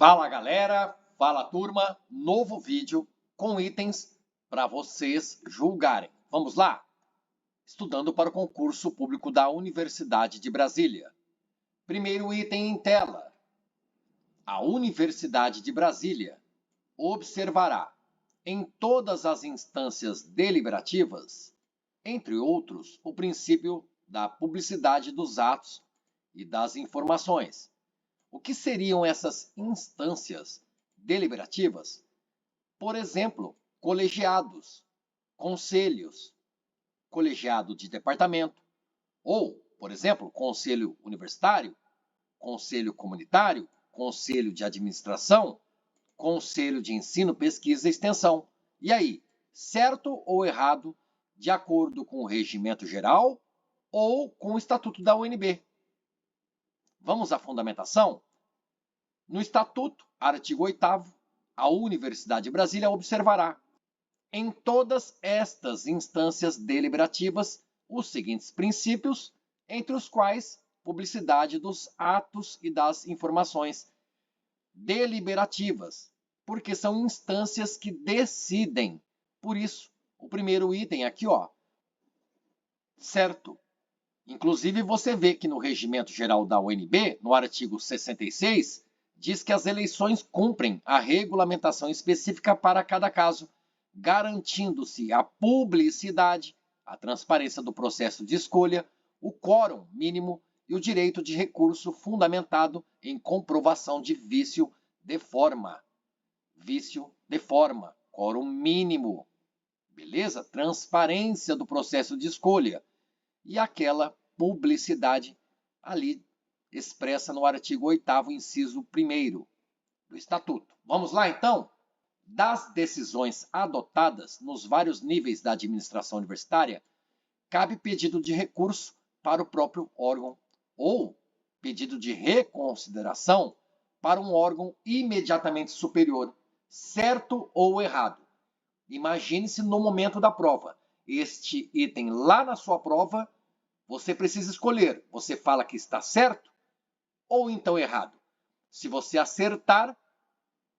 Fala galera, fala turma, novo vídeo com itens para vocês julgarem. Vamos lá? Estudando para o concurso público da Universidade de Brasília. Primeiro item em tela. A Universidade de Brasília observará em todas as instâncias deliberativas, entre outros, o princípio da publicidade dos atos e das informações. O que seriam essas instâncias deliberativas? Por exemplo, colegiados, conselhos, colegiado de departamento, ou, por exemplo, conselho universitário, conselho comunitário, conselho de administração, conselho de ensino, pesquisa e extensão. E aí, certo ou errado, de acordo com o regimento geral ou com o estatuto da UNB? Vamos à fundamentação? No Estatuto, artigo 8º, a Universidade de Brasília observará, em todas estas instâncias deliberativas, os seguintes princípios, entre os quais publicidade dos atos e das informações deliberativas, porque são instâncias que decidem. Por isso, o primeiro item aqui, certo. Inclusive, você vê que no Regimento Geral da UNB, no artigo 66, diz que as eleições cumprem a regulamentação específica para cada caso, garantindo-se a publicidade, a transparência do processo de escolha, o quórum mínimo e o direito de recurso fundamentado em comprovação de vício de forma. Vício de forma, quórum mínimo. Beleza? Transparência do processo de escolha. E aquela publicidade ali expressa no artigo 8º, inciso 1º do Estatuto. Vamos lá, então? Das decisões adotadas nos vários níveis da administração universitária, cabe pedido de recurso para o próprio órgão ou pedido de reconsideração para um órgão imediatamente superior, certo ou errado. Imagine-se no momento da prova. Este item lá na sua prova, você precisa escolher. Você fala que está certo ou então errado. Se você acertar,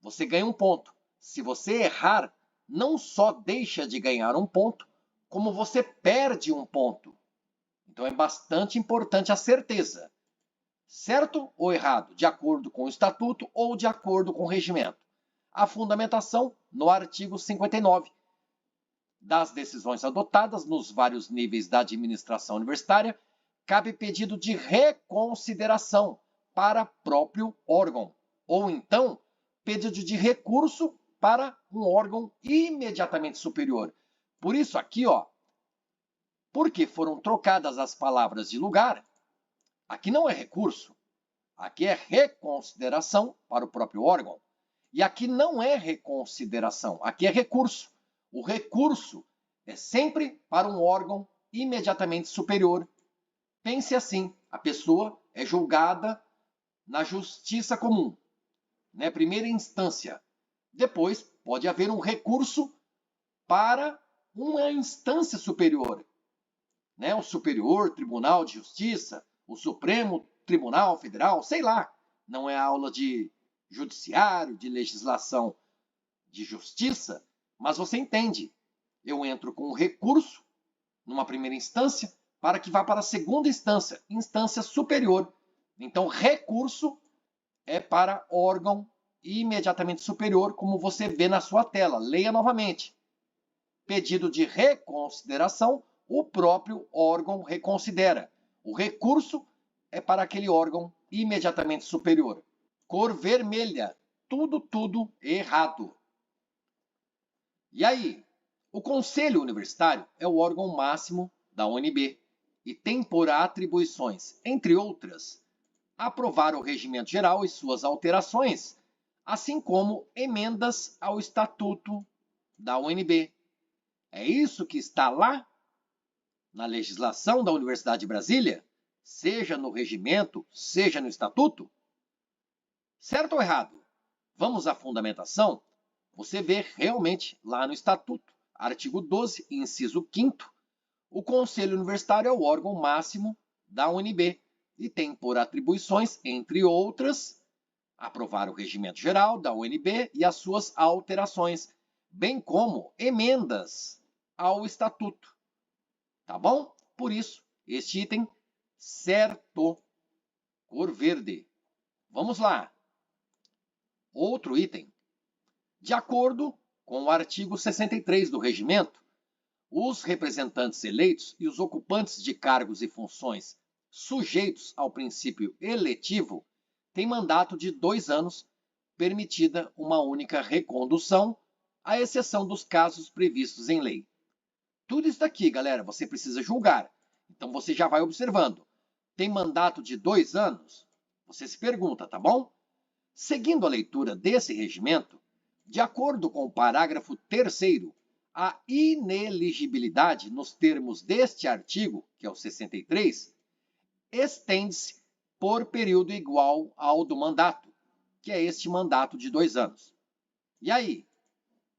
você ganha um ponto. Se você errar, não só deixa de ganhar um ponto, como você perde um ponto. Então é bastante importante a certeza. Certo ou errado? De acordo com o estatuto ou de acordo com o regimento. A fundamentação no artigo 59. Das decisões adotadas nos vários níveis da administração universitária, cabe pedido de reconsideração para próprio órgão, ou então pedido de recurso para um órgão imediatamente superior. Por isso aqui, porque foram trocadas as palavras de lugar, aqui não é recurso, aqui é reconsideração para o próprio órgão. E aqui não é reconsideração, aqui é recurso. O recurso é sempre para um órgão imediatamente superior. Pense assim, a pessoa é julgada na justiça comum, primeira instância. Depois pode haver um recurso para uma instância superior, o Superior Tribunal de Justiça, o Supremo Tribunal Federal, sei lá. Não é aula de judiciário, de legislação, de justiça, mas você entende. Eu entro com um recurso numa primeira instância para que vá para a segunda instância, instância superior. Então, recurso é para órgão imediatamente superior, como você vê na sua tela. Leia novamente. Pedido de reconsideração, o próprio órgão reconsidera. O recurso é para aquele órgão imediatamente superior. Cor vermelha. Tudo errado. E aí? O Conselho Universitário é o órgão máximo da UNB e tem por atribuições, entre outras, aprovar o regimento geral e suas alterações, assim como emendas ao Estatuto da UNB. É isso que está lá na legislação da Universidade de Brasília, seja no regimento, seja no Estatuto? Certo ou errado? Vamos à fundamentação? Você vê realmente lá no Estatuto, artigo 12, inciso 5º, o Conselho Universitário é o órgão máximo da UNB e tem por atribuições, entre outras, aprovar o regimento geral da UNB e as suas alterações, bem como emendas ao estatuto. Tá bom? Por isso, este item certo, cor verde. Vamos lá. Outro item. De acordo com o artigo 63 do regimento, os representantes eleitos e os ocupantes de cargos e funções sujeitos ao princípio eletivo têm mandato de 2 anos, permitida uma única recondução, à exceção dos casos previstos em lei. Tudo isso daqui, galera, você precisa julgar. Então você já vai observando. Tem mandato de 2 anos? Você se pergunta, tá bom? Seguindo a leitura desse regimento, de acordo com o parágrafo 3º, a ineligibilidade nos termos deste artigo, que é o 63, estende-se por período igual ao do mandato, que é este mandato de 2 anos. E aí,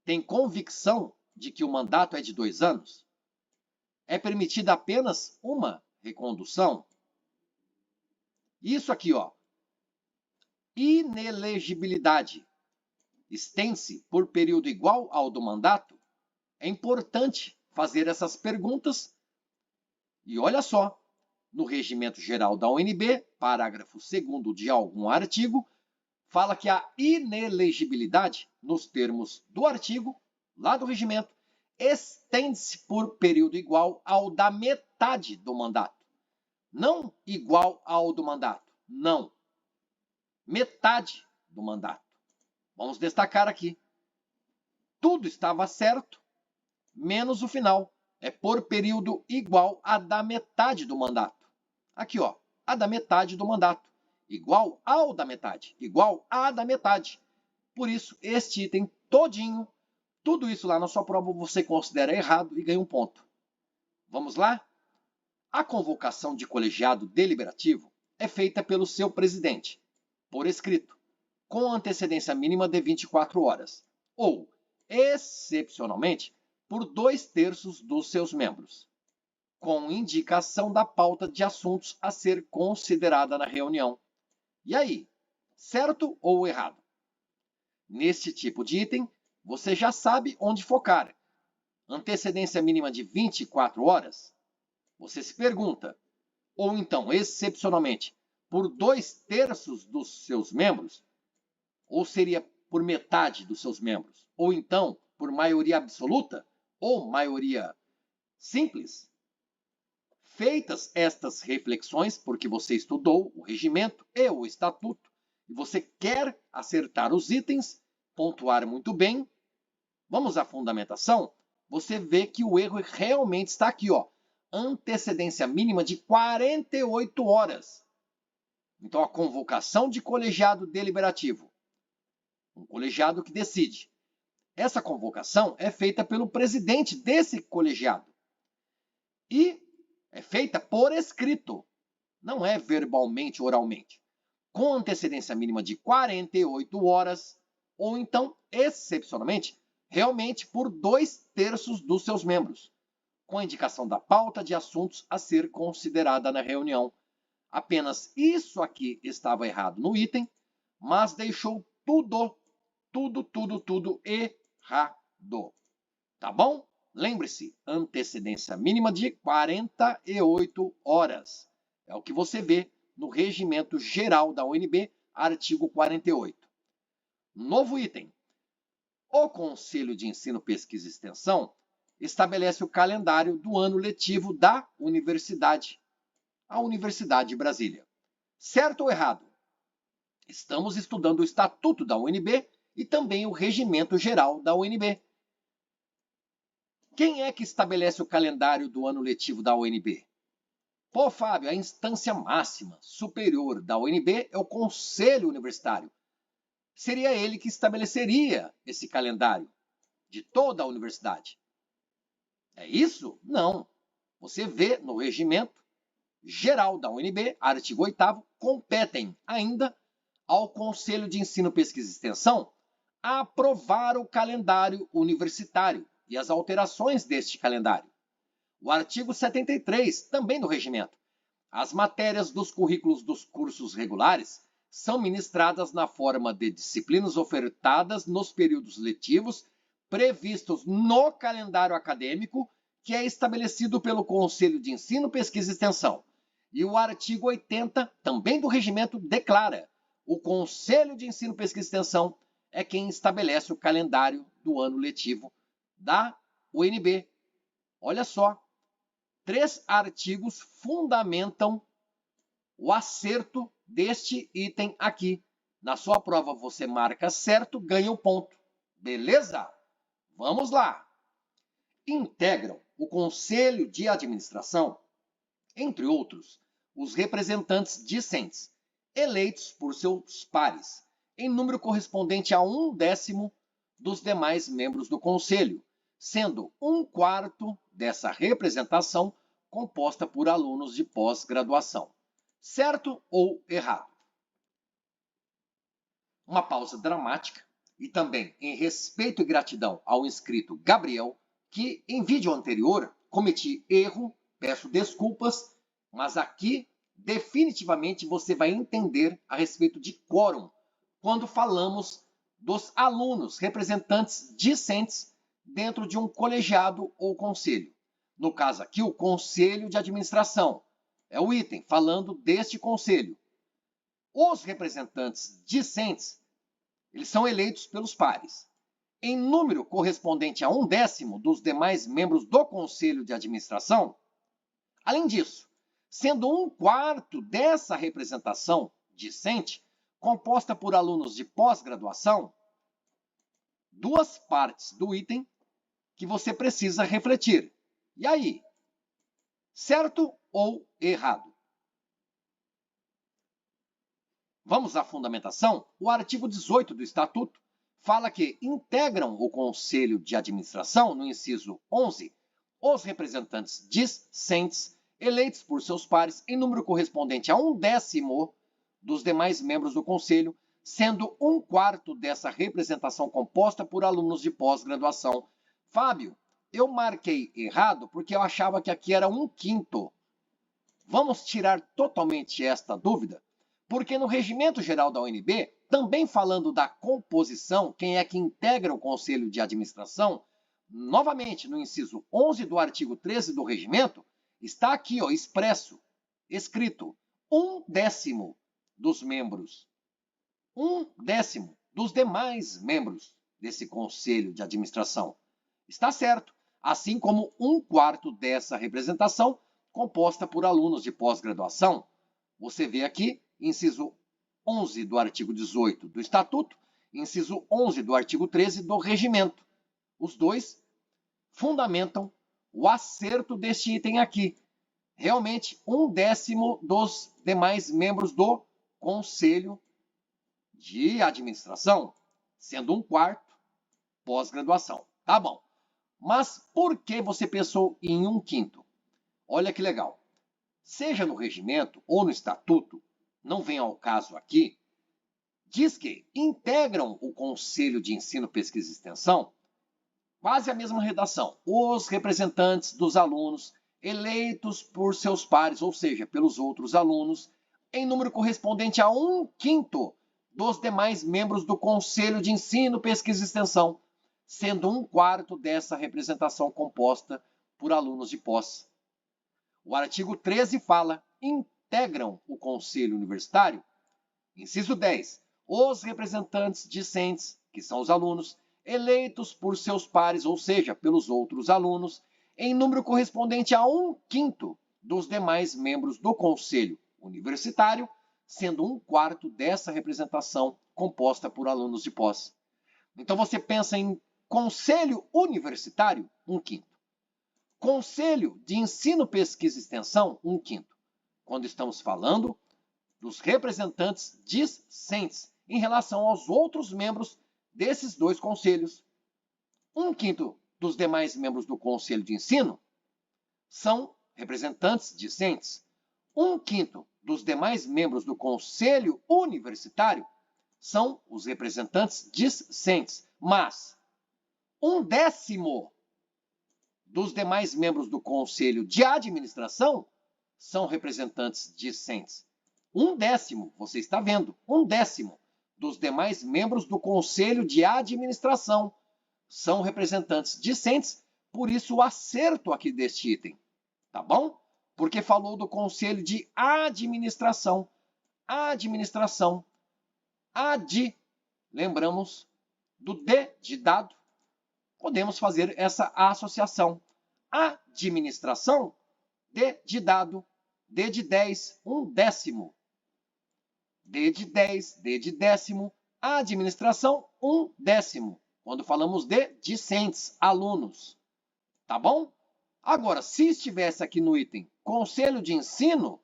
tem convicção de que o mandato é de 2 anos? É permitida apenas uma recondução? Isso aqui, ó. Inelegibilidade estende-se por período igual ao do mandato? É importante fazer essas perguntas. E olha só, no Regimento Geral da UNB, parágrafo 2º de algum artigo, fala que a inelegibilidade, nos termos do artigo, lá do regimento, estende-se por período igual ao da metade do mandato. Não igual ao do mandato, não. Metade do mandato. Vamos destacar aqui. Tudo estava certo, menos o final. É por período igual a da metade do mandato. Aqui, ó, a da metade do mandato. Igual ao da metade. Igual a da metade. Por isso, este item todinho, tudo isso lá na sua prova você considera errado e ganha um ponto. Vamos lá? A convocação de colegiado deliberativo é feita pelo seu presidente, por escrito, com antecedência mínima de 24 horas, ou, excepcionalmente, por 2/3 dos seus membros, com indicação da pauta de assuntos a ser considerada na reunião. E aí, certo ou errado? Neste tipo de item, você já sabe onde focar. Antecedência mínima de 24 horas? Você se pergunta, ou então, excepcionalmente, por 2/3 dos seus membros? Ou seria por metade dos seus membros? Ou então, por maioria absoluta? Ou maioria simples? Feitas estas reflexões, porque você estudou o regimento e o estatuto, e você quer acertar os itens, pontuar muito bem, vamos à fundamentação, você vê que o erro realmente está aqui, ó. Antecedência mínima de 48 horas. Então, a convocação de colegiado deliberativo, um colegiado que decide. Essa convocação é feita pelo presidente desse colegiado. E é feita por escrito, não é verbalmente, oralmente. Com antecedência mínima de 48 horas, ou então, excepcionalmente, realmente por 2/3 dos seus membros, com a indicação da pauta de assuntos a ser considerada na reunião. Apenas isso aqui estava errado no item, mas deixou tudo errado. Tá bom? Lembre-se, antecedência mínima de 48 horas. É o que você vê no Regimento Geral da UNB, artigo 48. Novo item. O Conselho de Ensino, Pesquisa e Extensão estabelece o calendário do ano letivo da universidade, a Universidade de Brasília. Certo ou errado? Estamos estudando o Estatuto da UNB e também o Regimento Geral da UNB. Quem é que estabelece o calendário do ano letivo da UNB? Pô, Fábio, a instância máxima, superior da UNB é o Conselho Universitário. Seria ele que estabeleceria esse calendário de toda a universidade. É isso? Não. Você vê no Regimento Geral da UNB, artigo 8º, competem ainda ao Conselho de Ensino, Pesquisa e Extensão a aprovar o calendário universitário e as alterações deste calendário. O artigo 73, também do regimento. As matérias dos currículos dos cursos regulares são ministradas na forma de disciplinas ofertadas nos períodos letivos previstos no calendário acadêmico, que é estabelecido pelo Conselho de Ensino, Pesquisa e Extensão. E o artigo 80, também do regimento, declara: o Conselho de Ensino, Pesquisa e Extensão é quem estabelece o calendário do ano letivo da UNB. Olha só, 3 artigos fundamentam o acerto deste item aqui. Na sua prova você marca certo, ganha o ponto. Beleza? Vamos lá. Integram o Conselho de Administração, entre outros, os representantes discentes, eleitos por seus pares, em número correspondente a 1/10 dos demais membros do Conselho, sendo 1/4 dessa representação composta por alunos de pós-graduação. Certo ou errado? Uma pausa dramática e também em respeito e gratidão ao inscrito Gabriel, que em vídeo anterior cometi erro, peço desculpas, mas aqui definitivamente você vai entender a respeito de quórum quando falamos dos alunos representantes discentes dentro de um colegiado ou conselho. No caso aqui, o Conselho de Administração é o item falando deste conselho. Os representantes discentes, eles são eleitos pelos pares, em número correspondente a 1/10 dos demais membros do Conselho de Administração. Além disso, sendo 1/4 dessa representação discente composta por alunos de pós-graduação, 2 partes do item que você precisa refletir. E aí? Certo ou errado? Vamos à fundamentação? O artigo 18 do Estatuto fala que integram o Conselho de Administração, no inciso 11, os representantes discentes eleitos por seus pares em número correspondente a 1/10 dos demais membros do Conselho, sendo 1/4 dessa representação composta por alunos de pós-graduação. Fábio, eu marquei errado porque eu achava que aqui era 1/5. Vamos tirar totalmente esta dúvida, porque no Regimento Geral da UNB, também falando da composição, quem é que integra o Conselho de Administração, novamente no inciso 11 do artigo 13 do Regimento, está aqui, ó, expresso, escrito, 1/10 dos membros, 1/10 dos demais membros desse Conselho de Administração. Está certo, assim como 1/4 dessa representação composta por alunos de pós-graduação. Você vê aqui, inciso 11 do artigo 18 do Estatuto, inciso 11 do artigo 13 do Regimento. Os dois fundamentam o acerto deste item aqui. Realmente, 1/10 dos demais membros do Conselho de Administração, sendo 1/4 pós-graduação. Tá bom. Mas por que você pensou em 1/5? Olha que legal. Seja no regimento ou no estatuto, não vem ao caso aqui, diz que integram o Conselho de Ensino, Pesquisa e Extensão, quase a mesma redação, os representantes dos alunos eleitos por seus pares, ou seja, pelos outros alunos, em número correspondente a 1/5 dos demais membros do Conselho de Ensino, Pesquisa e Extensão, sendo 1/4 dessa representação composta por alunos de pós. O artigo 13 fala: integram o Conselho Universitário, inciso 10, os representantes discentes, que são os alunos, eleitos por seus pares, ou seja, pelos outros alunos, em número correspondente a 1/5 dos demais membros do Conselho Universitário, sendo 1/4 dessa representação composta por alunos de pós. Então você pensa em Conselho Universitário, 1/5. Conselho de Ensino, Pesquisa e Extensão, 1/5. Quando estamos falando dos representantes discentes em relação aos outros membros desses dois conselhos. 1/5 dos demais membros do Conselho de Ensino são representantes discentes. 1/5 dos demais membros do Conselho Universitário são os representantes discentes. Mas 1/10 dos demais membros do Conselho de Administração são representantes discentes. Um décimo, você está vendo, um décimo dos demais membros do Conselho de Administração são representantes discentes, por isso o acerto aqui deste item, tá bom? Porque falou do Conselho de Administração. Administração. Lembramos do D de dado, podemos fazer essa associação. Administração, D de dado, D de 10, um décimo. D de 10, D de décimo, administração, um décimo. Quando falamos de discentes, alunos. Tá bom? Agora, se estivesse aqui no item Conselho de Ensino,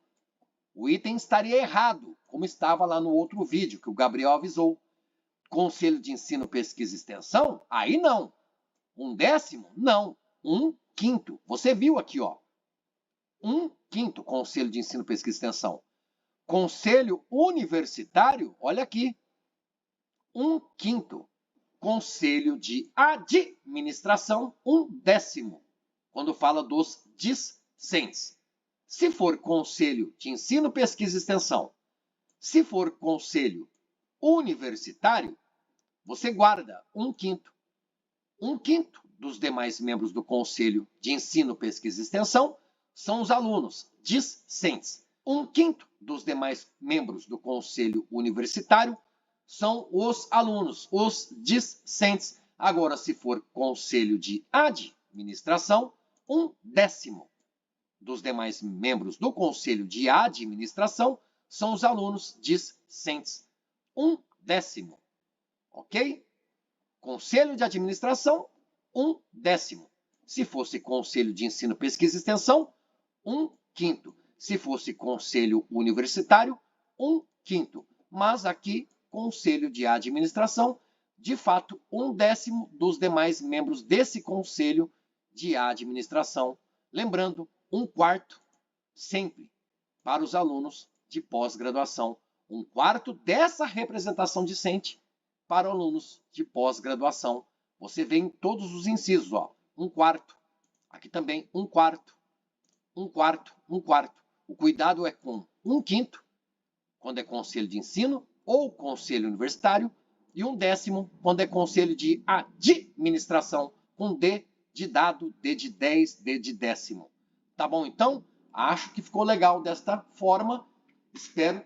o item estaria errado, como estava lá no outro vídeo que o Gabriel avisou. Conselho de Ensino, Pesquisa e Extensão? Aí não. Um décimo? Não. Um quinto. Você viu aqui, ó. Um quinto, Conselho de Ensino, Pesquisa e Extensão. Conselho Universitário, olha aqui. Um quinto. Conselho de Administração, um décimo. Quando fala dos discentes. Se for Conselho de Ensino, Pesquisa e Extensão, se for Conselho Universitário, você guarda um quinto. Um quinto dos demais membros do Conselho de Ensino, Pesquisa e Extensão são os alunos discentes. Um quinto dos demais membros do Conselho Universitário são os alunos, os discentes. Agora, se for Conselho de Administração, um décimo dos demais membros do Conselho de Administração são os alunos discentes. Um décimo. Ok? Conselho de Administração, um décimo. Se fosse Conselho de Ensino, Pesquisa e Extensão, um quinto. Se fosse Conselho Universitário, um quinto. Mas aqui, Conselho de Administração, de fato, um décimo dos demais membros desse Conselho de Administração. Lembrando, um quarto sempre para os alunos de pós-graduação. Um quarto dessa representação discente para alunos de pós-graduação. Você vê em todos os incisos, ó, um quarto. Aqui também um quarto, um quarto, um quarto. O cuidado é com um quinto, quando é conselho de ensino ou conselho universitário, e um décimo, quando é conselho de administração, com D de dado, D de 10, D de décimo. Tá bom, então? Acho que ficou legal desta forma. Espero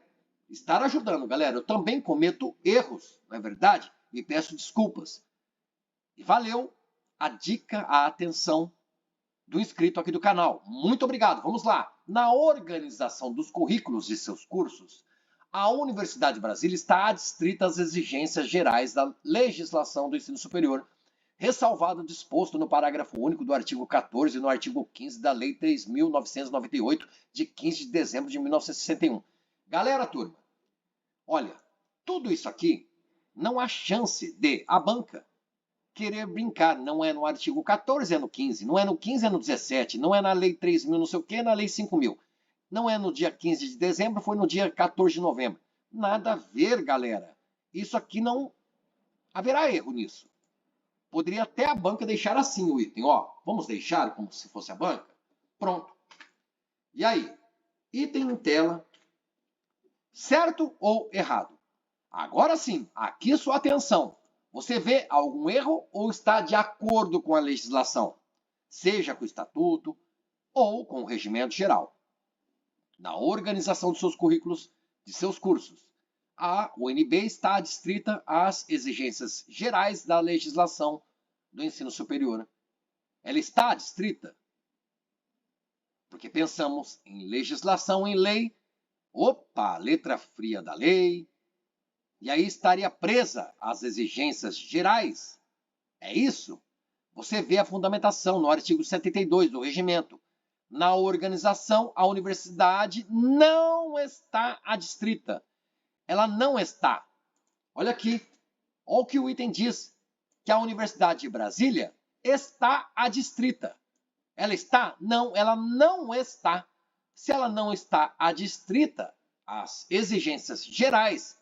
estar ajudando, galera. Eu também cometo erros, não é verdade? E peço desculpas. E valeu a dica, a atenção do inscrito aqui do canal. Muito obrigado. Vamos lá. Na organização dos currículos de seus cursos, a Universidade de Brasília está adstrita às exigências gerais da legislação do ensino superior, ressalvado o disposto no parágrafo único do artigo 14 e no artigo 15 da Lei 3.998, de 15 de dezembro de 1961. Galera, turma, olha, tudo isso aqui não há chance de a banca querer brincar. Não é no artigo 14, é no 15. Não é no 15, é no 17. Não é na Lei 3.000, não sei o quê, é na Lei 5.000. Não é no dia 15 de dezembro, foi no dia 14 de novembro. Nada a ver, galera. Isso aqui não haverá erro nisso. Poderia até a banca deixar assim o item. Ó, vamos deixar como se fosse a banca? Pronto. E aí? Item em tela. Certo ou errado? Agora sim, aqui sua atenção. Você vê algum erro ou está de acordo com a legislação? Seja com o estatuto ou com o regimento geral. Na organização dos seus currículos, de seus cursos, a UNB está adstrita às exigências gerais da legislação do ensino superior. Ela está adstrita porque pensamos em legislação, em lei. Opa, letra fria da lei. E aí estaria presa às exigências gerais. É isso? Você vê a fundamentação no artigo 72 do regimento. Na organização, a universidade não está adstrita. Ela não está. Olha aqui. Olha o que o item diz. Que a Universidade de Brasília está adstrita. Ela está? Não, ela não está. Se ela não está adstrita às exigências gerais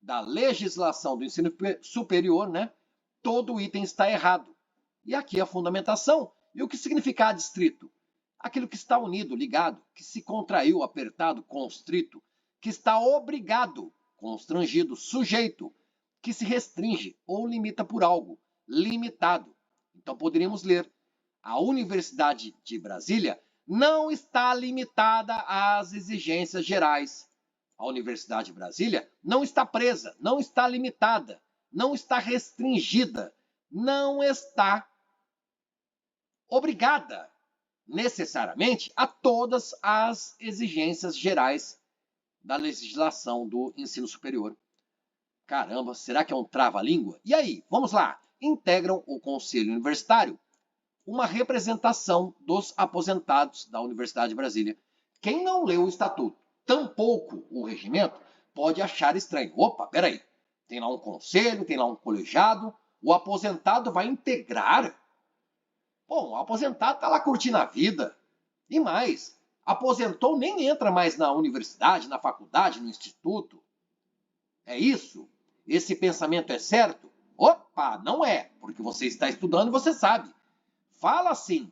da legislação do ensino superior, né? Todo item está errado. E aqui a fundamentação. E o que significa adstrito? Aquilo que está unido, ligado, que se contraiu, apertado, constrito, que está obrigado, constrangido, sujeito, que se restringe ou limita por algo, limitado. Então poderíamos ler: a Universidade de Brasília não está limitada às exigências gerais. A Universidade de Brasília não está presa, não está limitada, não está restringida, não está obrigada necessariamente a todas as exigências gerais da legislação do ensino superior. Caramba, será que é um trava-língua? E aí, vamos lá. Integram o Conselho Universitário uma representação dos aposentados da Universidade de Brasília. Quem não leu o estatuto, tampouco o regimento, pode achar estranho. Opa, peraí, tem lá um conselho, tem lá um colegiado, o aposentado vai integrar? Bom, o aposentado está lá curtindo a vida. E mais, aposentou, nem entra mais na universidade, na faculdade, no instituto. É isso? Esse pensamento é certo? Opa, não é, porque você está estudando e você sabe. Fala assim,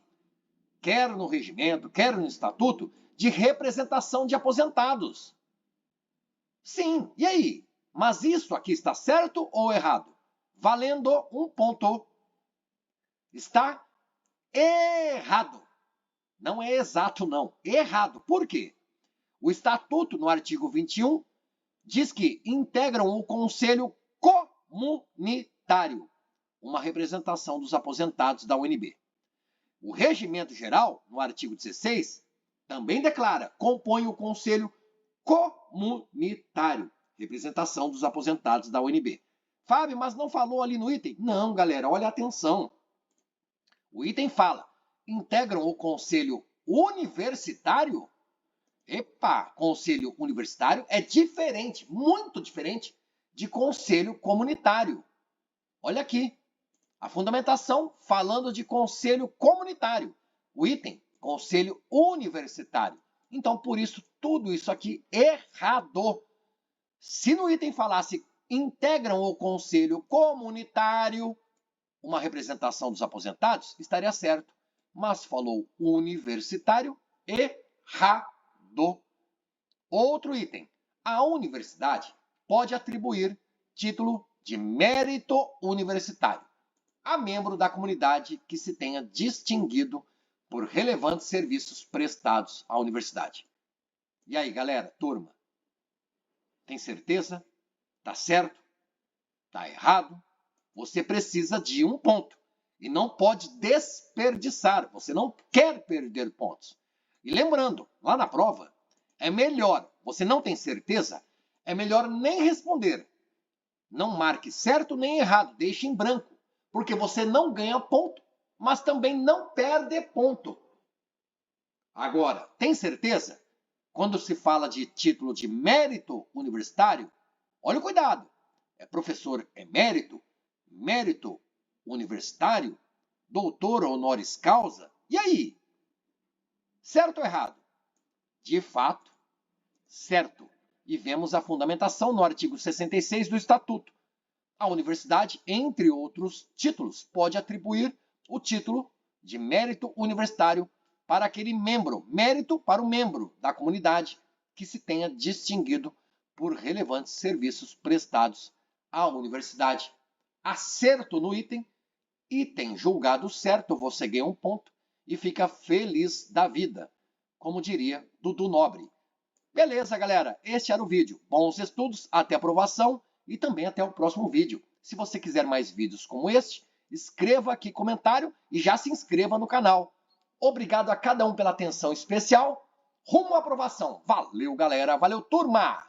quer no regimento, quer no estatuto, de representação de aposentados. Sim, e aí? Mas isso aqui está certo ou errado? Valendo um ponto. Está errado. Não é exato, não. Errado. Por quê? O estatuto, no artigo 21, diz que integram o Conselho Comunitário, uma representação dos aposentados da UNB. O Regimento Geral, no artigo 16, também declara: compõe o Conselho Comunitário, representação dos aposentados da UNB. Fábio, mas não falou ali no item? Não, galera, olha atenção. O item fala: integram o Conselho Universitário? Epa, Conselho Universitário é diferente, muito diferente de Conselho Comunitário. Olha aqui. A fundamentação falando de conselho comunitário. O item, conselho universitário. Então, por isso, tudo isso aqui errado. Se no item falasse integram o conselho comunitário, uma representação dos aposentados, estaria certo. Mas falou universitário, errado. Outro item. A universidade pode atribuir título de mérito universitário a membro da comunidade que se tenha distinguido por relevantes serviços prestados à universidade. E aí, galera, turma? Tem certeza? Tá certo? Tá errado? Você precisa de um ponto e não pode desperdiçar. Você não quer perder pontos. E lembrando, lá na prova, é melhor, você não tem certeza, é melhor nem responder. Não marque certo nem errado, deixe em branco. Porque você não ganha ponto, mas também não perde ponto. Agora, tem certeza? Quando se fala de título de mérito universitário, olha o cuidado. É professor emérito, mérito universitário, doutor honoris causa. E aí? Certo ou errado? De fato, certo. E vemos a fundamentação no artigo 66 do Estatuto. A universidade, entre outros títulos, pode atribuir o título de mérito universitário para aquele membro, mérito para o membro da comunidade que se tenha distinguido por relevantes serviços prestados à universidade. Acerto no item, item julgado certo, você ganha um ponto e fica feliz da vida, como diria Dudu Nobre. Beleza, galera, este era o vídeo. Bons estudos, até a aprovação. E também até o próximo vídeo. Se você quiser mais vídeos como este, escreva aqui comentário e já se inscreva no canal. Obrigado a cada um pela atenção especial. Rumo à aprovação. Valeu, galera. Valeu, turma!